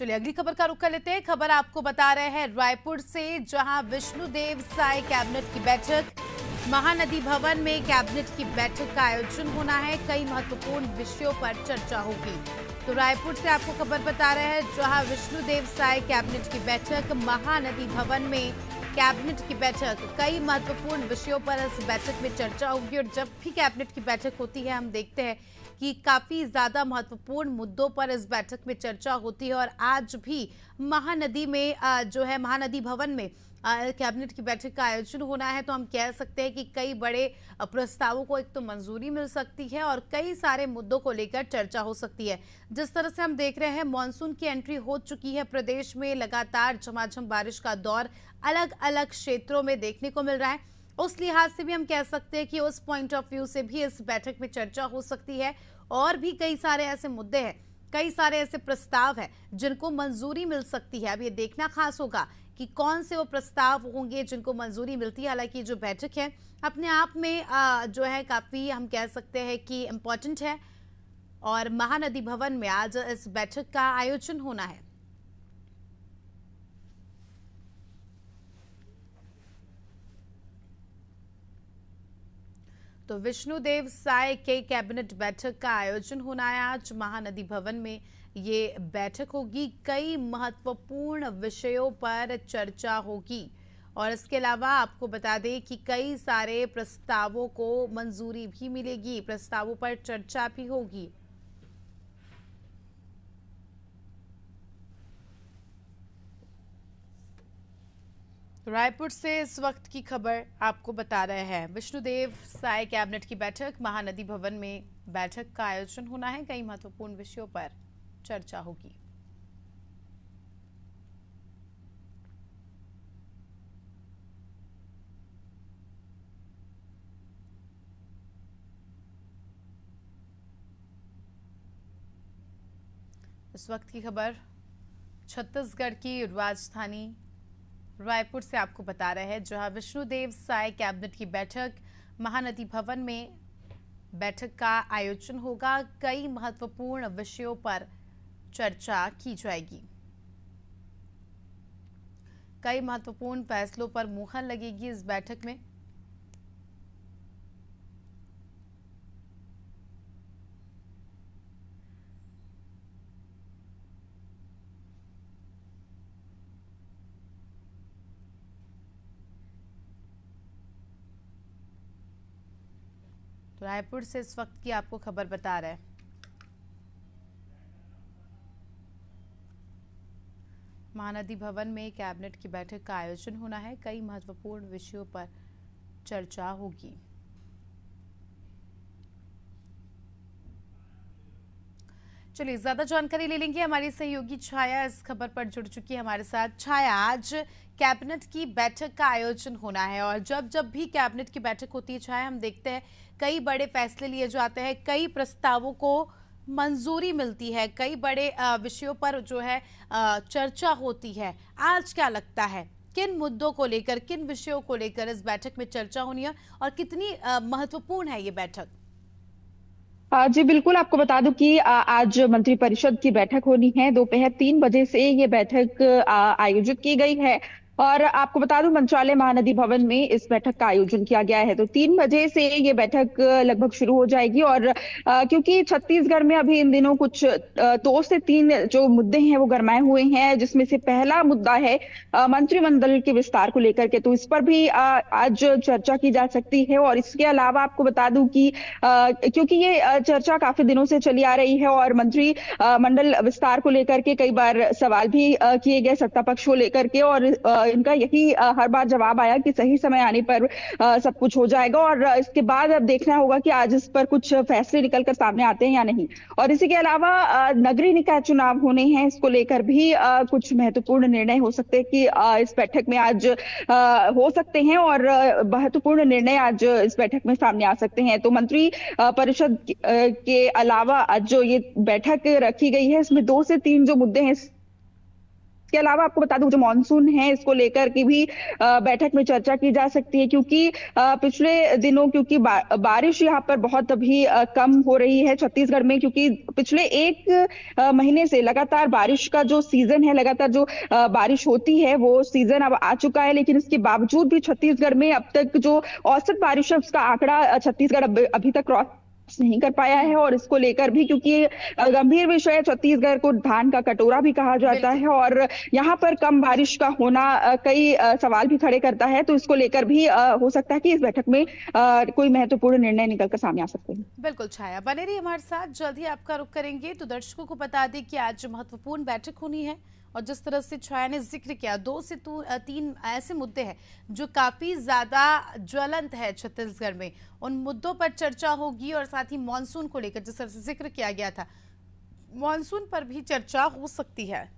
चलिए अगली खबर का रुख कर लेते हैं। खबर आपको बता रहे हैं रायपुर से, जहां विष्णुदेव साय कैबिनेट की बैठक, महानदी भवन में कैबिनेट की बैठक का आयोजन होना है। कई महत्वपूर्ण विषयों पर चर्चा होगी। तो रायपुर से आपको खबर बता रहे हैं, जहां विष्णुदेव साय कैबिनेट की बैठक, महानदी भवन में कैबिनेट की बैठक, कई महत्वपूर्ण विषयों पर इस बैठक में चर्चा होगी। और जब भी कैबिनेट की बैठक होती है, हम देखते हैं कि काफी ज्यादा महत्वपूर्ण मुद्दों पर इस बैठक में चर्चा होती है। और आज भी महानदी में जो है महानदी भवन में कैबिनेट की बैठक का आयोजन होना है। तो हम कह सकते हैं कि कई बड़े प्रस्तावों को एक तो मंजूरी मिल सकती है और कई सारे मुद्दों को लेकर चर्चा हो सकती है। जिस तरह से हम देख रहे हैं, मानसून की एंट्री हो चुकी है प्रदेश में, लगातार झमाझम बारिश का दौर अलग अलग क्षेत्रों में देखने को मिल रहा है। उस लिहाज से भी हम कह सकते हैं कि उस पॉइंट ऑफ व्यू से भी इस बैठक में चर्चा हो सकती है। और भी कई सारे ऐसे मुद्दे हैं, कई सारे ऐसे प्रस्ताव हैं जिनको मंजूरी मिल सकती है। अब ये देखना खास होगा कि कौन से वो प्रस्ताव होंगे जिनको मंजूरी मिलती है। हालांकि जो बैठक है अपने आप में जो है काफी, हम कह सकते हैं कि इम्पोर्टेंट है। और महानदी भवन में आज इस बैठक का आयोजन होना है। तो विष्णुदेव साय के कैबिनेट बैठक का आयोजन होना है आज महानदी भवन में। ये बैठक होगी, कई महत्वपूर्ण विषयों पर चर्चा होगी। और इसके अलावा आपको बता दें कि कई सारे प्रस्तावों को मंजूरी भी मिलेगी, प्रस्तावों पर चर्चा भी होगी। रायपुर से इस वक्त की खबर आपको बता रहे हैं। विष्णुदेव साय कैबिनेट की बैठक, महानदी भवन में बैठक का आयोजन होना है। कई महत्वपूर्ण विषयों पर चर्चा होगी। इस वक्त की खबर छत्तीसगढ़ की राजधानी रायपुर से आपको बता रहे हैं, जहां विष्णुदेव साय कैबिनेट की बैठक, महानदी भवन में बैठक का आयोजन होगा। कई महत्वपूर्ण विषयों पर चर्चा की जाएगी। कई महत्वपूर्ण फैसलों पर मुहर लगेगी इस बैठक में। रायपुर से इस वक्त की आपको खबर बता रहे हैं। महानदी भवन में कैबिनेट की बैठक का आयोजन होना है। कई महत्वपूर्ण विषयों पर चर्चा होगी। चलिए ज्यादा जानकारी ले लेंगे, हमारी सहयोगी छाया इस खबर पर जुड़ चुकी है हमारे साथ। छाया, आज कैबिनेट की बैठक का आयोजन होना है और जब जब भी कैबिनेट की बैठक होती है छाया, हम देखते हैं कई बड़े फैसले लिए जाते हैं, कई प्रस्तावों को मंजूरी मिलती है, कई बड़े विषयों पर जो है चर्चा होती है। आज क्या लगता है किन मुद्दों को लेकर, किन विषयों को लेकर इस बैठक में चर्चा होनी है और कितनी महत्वपूर्ण है ये बैठक? जी बिल्कुल, आपको बता दूं कि आज मंत्रिपरिषद की बैठक होनी है। दोपहर 3 बजे से ये बैठक आयोजित की गई है और आपको बता दूं मंत्रालय महानदी भवन में इस बैठक का आयोजन किया गया है। तो 3 बजे से ये बैठक लगभग शुरू हो जाएगी और क्योंकि छत्तीसगढ़ में अभी इन दिनों कुछ 2 से 3 जो मुद्दे हैं वो गरमाए हुए हैं, जिसमें से पहला मुद्दा है मंत्रिमंडल के विस्तार को लेकर के। तो इस पर भी आज चर्चा की जा सकती है। और इसके अलावा आपको बता दूं कि क्योंकि ये चर्चा काफी दिनों से चली आ रही है और मंत्री मंडल विस्तार को लेकर के कई बार सवाल भी किए गए सत्ता पक्ष को लेकर के, और इनका यही हर बार जवाब आया कि सही समय आने पर सब कुछ हो जाएगा। और इसके बाद अब देखना होगा कि आज इस पर कुछ फैसले निकलकर सामने आते हैं या नहीं। और इसी के अलावा नगरीय निकाय चुनाव होने हैं, इसको लेकर भी कुछ महत्वपूर्ण निर्णय हो सकते हैं कि इस बैठक में आज हो सकते हैं और महत्वपूर्ण निर्णय आज इस बैठक में सामने आ सकते हैं। तो मंत्री परिषद के अलावा आज जो ये बैठक रखी गई है, इसमें 2 से 3 जो मुद्दे हैं इसके अलावा आपको बता दूं जो मानसून है इसको लेकर की भी बैठक में चर्चा की जा सकती है, क्योंकि पिछले दिनों क्योंकि बारिश यहाँ पर बहुत अभी कम हो रही है छत्तीसगढ़ में, क्योंकि पिछले एक महीने से लगातार बारिश का जो सीजन है, लगातार जो बारिश होती है वो सीजन अब आ चुका है। लेकिन इसके बावजूद भी छत्तीसगढ़ में अब तक जो औसत बारिश है उसका आंकड़ा छत्तीसगढ़ अभी तक क्रॉस नहीं कर पाया है। और इसको लेकर भी क्योंकि गंभीर विषय है, छत्तीसगढ़ को धान का कटोरा भी कहा जाता बिल्कुल। है और यहाँ पर कम बारिश का होना कई सवाल भी खड़े करता है। तो इसको लेकर भी हो सकता है कि इस बैठक में कोई महत्वपूर्ण निर्णय निकलकर सामने आ सकते हैं। बिल्कुल छाया, बने रहिए हमारे साथ, जल्द ही आपका रुख करेंगे। तो दर्शकों को बता दें कि आज महत्वपूर्ण बैठक होनी है और जिस तरह से छाया ने जिक्र किया, 2 से 3 ऐसे मुद्दे हैं जो काफी ज्यादा ज्वलंत है छत्तीसगढ़ में, उन मुद्दों पर चर्चा होगी। और साथ ही मानसून को लेकर जिस तरह से जिक्र किया गया था, मानसून पर भी चर्चा हो सकती है।